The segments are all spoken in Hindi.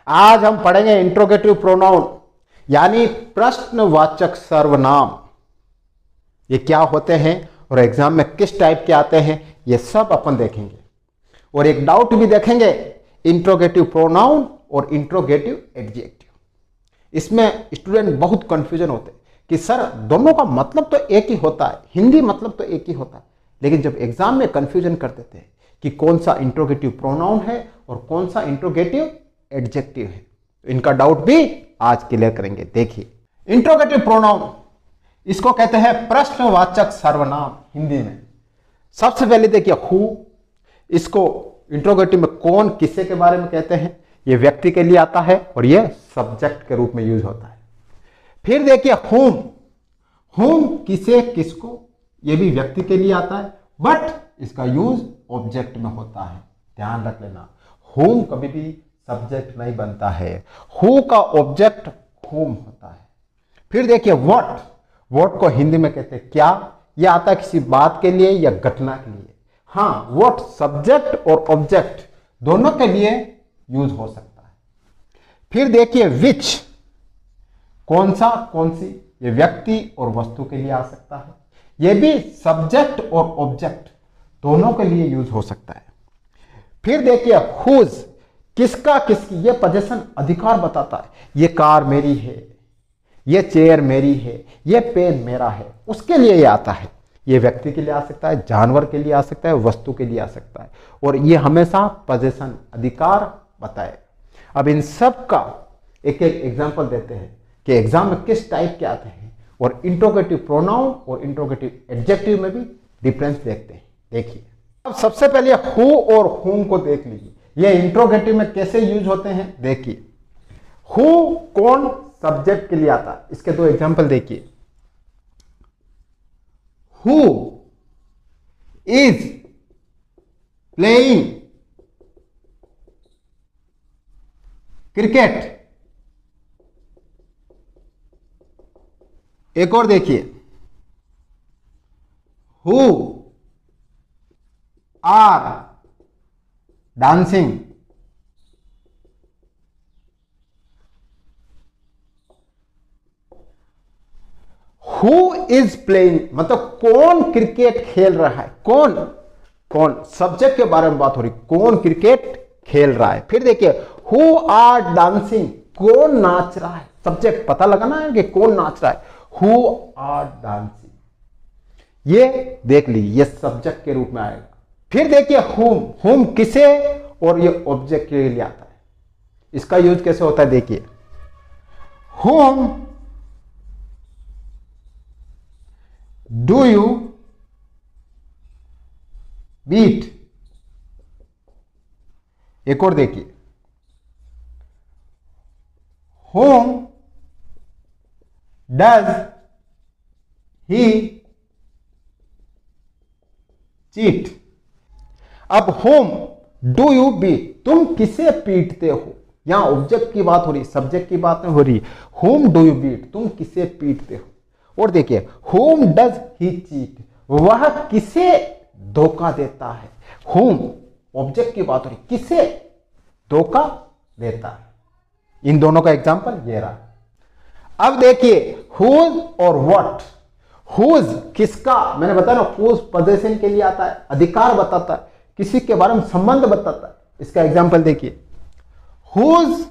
आज हम पढ़ेंगे इंट्रोगेटिव प्रोनाउन यानी प्रश्नवाचक सर्वनाम। ये क्या होते हैं और एग्जाम में किस टाइप के आते हैं, ये सब अपन देखेंगे। और एक डाउट भी देखेंगे, इंट्रोगेटिव प्रोनाउन और इंट्रोगेटिव एडजेक्टिव। इसमें स्टूडेंट बहुत कंफ्यूजन होते हैं कि सर दोनों का मतलब तो एक ही होता है, हिंदी मतलब तो एक ही होता है, लेकिन जब एग्जाम में कंफ्यूजन कर देते हैं कि कौन सा इंट्रोगेटिव प्रोनाउन है और कौन सा इंट्रोगेटिव एडजेक्टिव है, तो इनका डाउट भी आज क्लियर करेंगे। देखिए, इंट्रोगेटिव प्रोनाउन इसको कहते हैं प्रश्नवाचक सर्वनाम हिंदी में। सबसे पहले देखिए हु, इसको इंट्रोगेटिव में कौन किसे के बारे में कहते हैं, यह व्यक्ति के लिए आता है और यह सब्जेक्ट के रूप में यूज होता है। फिर देखिए होम, होम किसे किसको, यह भी व्यक्ति के लिए आता है, बट इसका यूज ऑब्जेक्ट में होता है। ध्यान रख लेना, होम कभी भी सब्जेक्ट नहीं बनता है, हु का ऑब्जेक्ट होम होता है। फिर देखिए व्हाट, व्हाट को हिंदी में कहते हैं क्या, यह आता है किसी बात के लिए या घटना के लिए। हाँ, व्हाट सब्जेक्ट और ऑब्जेक्ट दोनों के लिए यूज हो सकता है। फिर देखिए विच, कौन सा कौन सी, ये व्यक्ति और वस्तु के लिए आ सकता है, यह भी सब्जेक्ट और ऑब्जेक्ट दोनों के लिए यूज हो सकता है। फिर देखिए हुज, किसका किसकी, यह पोजीशन अधिकार बताता है, यह कार मेरी है, यह चेयर मेरी है, यह पेन मेरा है, उसके लिए यह आता है। यह व्यक्ति के लिए आ सकता है, जानवर के लिए आ सकता है, वस्तु के लिए आ सकता है, और यह हमेशा पोजीशन अधिकार बताए। अब इन सब का एक एक एग्जांपल देते हैं कि एग्जाम में किस टाइप के आते हैं, और इंट्रोगेटिव प्रोनाउन और इंट्रोगेटिव एडजेक्टिव में भी डिफरेंस देखते हैं। देखिए, अब सबसे पहले हु और हुम को देख लीजिए, ये इंट्रोगेटिव में कैसे यूज होते हैं। देखिए, हु कौन सब्जेक्ट के लिए आता है, इसके दो एग्जांपल देखिए। Who is playing cricket. एक और देखिए, who are dancing. Who is playing मतलब कौन क्रिकेट खेल रहा है, कौन कौन सब्जेक्ट के बारे में बात हो रही, कौन क्रिकेट खेल रहा है। फिर देखिए हु आर डांसिंग, कौन नाच रहा है, सब्जेक्ट पता लगाना है कि कौन नाच रहा है, हु आर डांसिंग, ये देख लीजिए, ये सब्जेक्ट के रूप में आएगा। फिर देखिए हुम, हुम किसे और ये ऑब्जेक्ट के लिए आता है, इसका यूज कैसे होता है। देखिए हुम डू यू बीट। एक और देखिए, whom does he cheat। अब whom do you beat, तुम किसे पीटते हो, यहां ऑब्जेक्ट की बात हो रही, सब्जेक्ट की बात नहीं हो रही। whom do you beat, तुम किसे पीटते हो। और देखिए whom does he cheat, वह किसे धोखा देता है। whom ऑब्जेक्ट की बात हो रही, किसे धोखा देता है। इन दोनों का एग्जांपल ये रहा। अब देखिए whose और what, whose किसका, मैंने बताया ना whose पोजीशन के लिए आता है, अधिकार बताता है, किसी के बारे में संबंध बताता है। इसका एग्जांपल देखिए, whose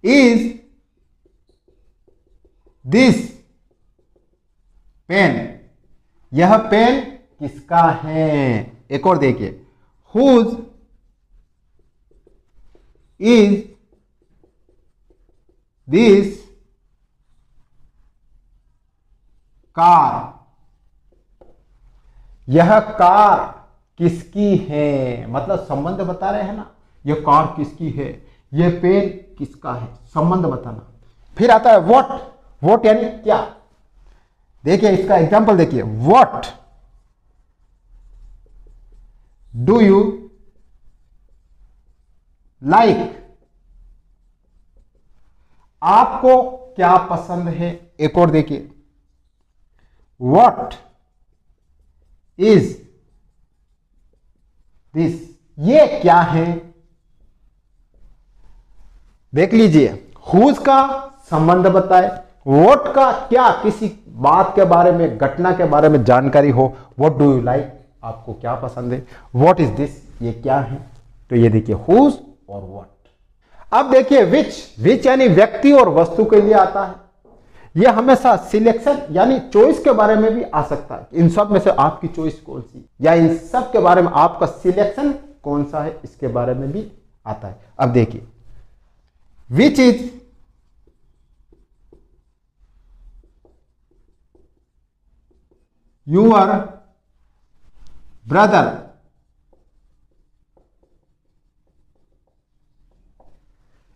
is दिस पेन, यह पेन किसका है। एक और देखिए, हुज इज दिस कार, यह कार किसकी है, मतलब संबंध बता रहे हैं ना, यह कार किसकी है, यह पेन किसका है, संबंध बताना। फिर आता है व्हाट, व्हाट यानी क्या। देखिए इसका एग्जांपल देखिए, व्हाट डू यू लाइक, आपको क्या पसंद है। एक और देखिए, व्हाट इज दिस ये क्या है, देख लीजिए। हुज का संबंध बताए, व्हाट का क्या किसी बात के बारे में, घटना के बारे में जानकारी हो, व्हाट डू यू लाइक, आपको क्या पसंद है, व्हाट इज दिस, ये क्या है। तो ये देखिए हुज और व्हाट। अब देखिए विच यानी व्यक्ति और वस्तु के लिए आता है। यह हमेशा सिलेक्शन यानी चॉइस के बारे में भी आ सकता है, इन सब में से आपकी चॉइस कौन सी, या इन सब के बारे में आपका सिलेक्शन कौन सा है, इसके बारे में भी आता है। अब देखिए विच इज योर ब्रदर,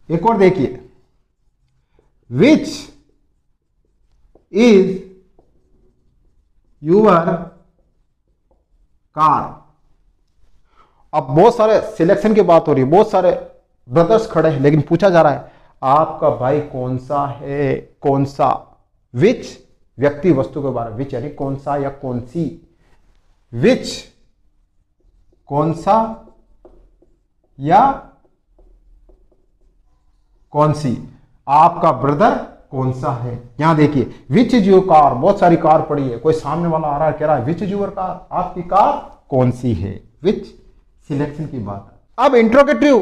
एक और देखिए विच इज योर कार। अब बहुत सारे सिलेक्शन की बात हो रही है, बहुत सारे ब्रदर्स खड़े हैं, लेकिन पूछा जा रहा है आपका भाई कौन सा है, कौन सा। विच व्यक्ति वस्तु के बारे में, विच यानी कौन सा या कौन सी, विच कौन सा या कौन सी, आपका ब्रदर कौन सा है। यहां देखिए विच इज योर कार, बहुत सारी कार पड़ी है, कोई सामने वाला आ रहा है कह रहा है विच इज योर कार, आपकी कार कौन सी है, विच सिलेक्शन की बात है। अब इंट्रोगेटिव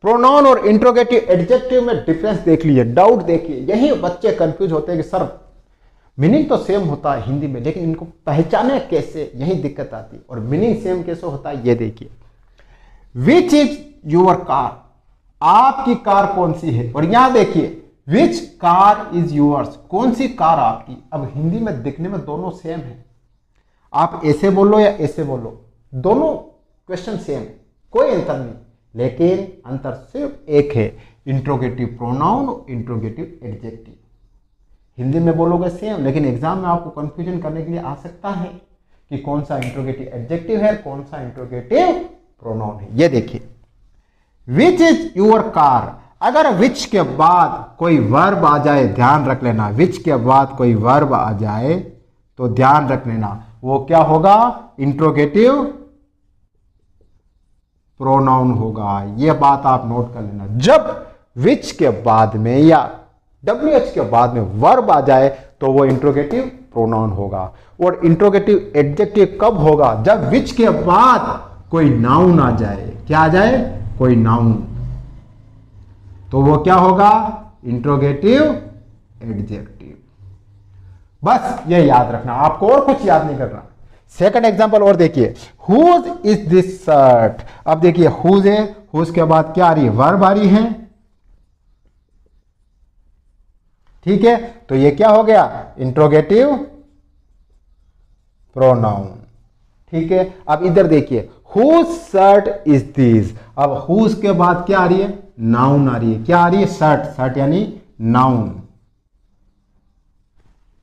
प्रोनाउन और इंट्रोगेटिव एडजेक्टिव में डिफरेंस देख लीजिए, डाउट देखिए, यही बच्चे कंफ्यूज होते हैं कि सर मीनिंग तो सेम होता है हिंदी में, लेकिन इनको पहचाने कैसे, यही दिक्कत आती है। और मीनिंग सेम कैसे होता है ये देखिए, विच इज योर कार, आपकी कार कौन सी है। और यहां देखिए विच कार इज योर्स, कौन सी कार आपकी। अब हिंदी में दिखने में दोनों सेम है, आप ऐसे बोलो या ऐसे बोलो, दोनों क्वेश्चन सेम है, कोई अंतर नहीं, लेकिन अंतर सिर्फ एक है, इंट्रोगेटिव प्रोनाउन और इंट्रोगेटिव एडजेक्टिव। हिंदी में बोलोगे सेम, लेकिन एग्जाम में आपको कंफ्यूजन करने के लिए आ सकता है कि कौन सा इंट्रोगेटिव एडजेक्टिव है, कौन सा इंट्रोगेटिव प्रोनाउन है। ये देखिए विच इज योर कार, अगर विच के बाद कोई वर्ब आ जाए, ध्यान रख लेना, विच के बाद कोई वर्ब आ जाए तो ध्यान रख लेना वो क्या होगा, इंट्रोगेटिव प्रोनाउन होगा। यह बात आप नोट कर लेना, जब विच के बाद में या WH के बाद में वर्ब आ जाए तो वो इंट्रोगेटिव प्रोनाउन होगा। और इंट्रोगेटिव एडजेक्टिव कब होगा, जब विच के बाद कोई नाउन आ जाए, क्या आ जाए, कोई नाउन, तो वो क्या होगा, इंट्रोगेटिव एडजेक्टिव। बस ये याद रखना, आपको और कुछ याद नहीं करना। सेकंड एग्जांपल और देखिए, हुज इज दिस शर्ट। अब देखिए हुज है, हुज के बाद क्या आ रही है, वर्ब आ रही है, ठीक है, तो ये क्या हो गया, इंट्रोगेटिव प्रोनाउन, ठीक है। अब इधर देखिए हुज शर्ट इज दिस, अब हुज के बाद क्या आ रही है, नाउन आ रही है, क्या आ रही है, शर्ट, शर्ट यानी नाउन,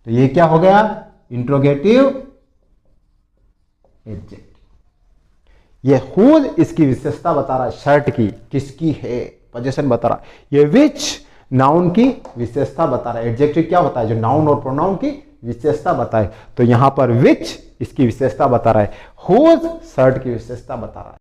तो ये क्या हो गया, इंट्रोगेटिव एडजेक्टिव। ये हुज इसकी विशेषता बता रहा है, शर्ट की किसकी है, पोजीशन बता रहा है। ये विच नाउन की विशेषता बता रहा है। एडजेक्टिव क्या होता है, जो नाउन और प्रोनाउन की विशेषता बताए, तो यहां पर विच इसकी विशेषता बता रहा है, हुज शर्ट की विशेषता बता रहा है।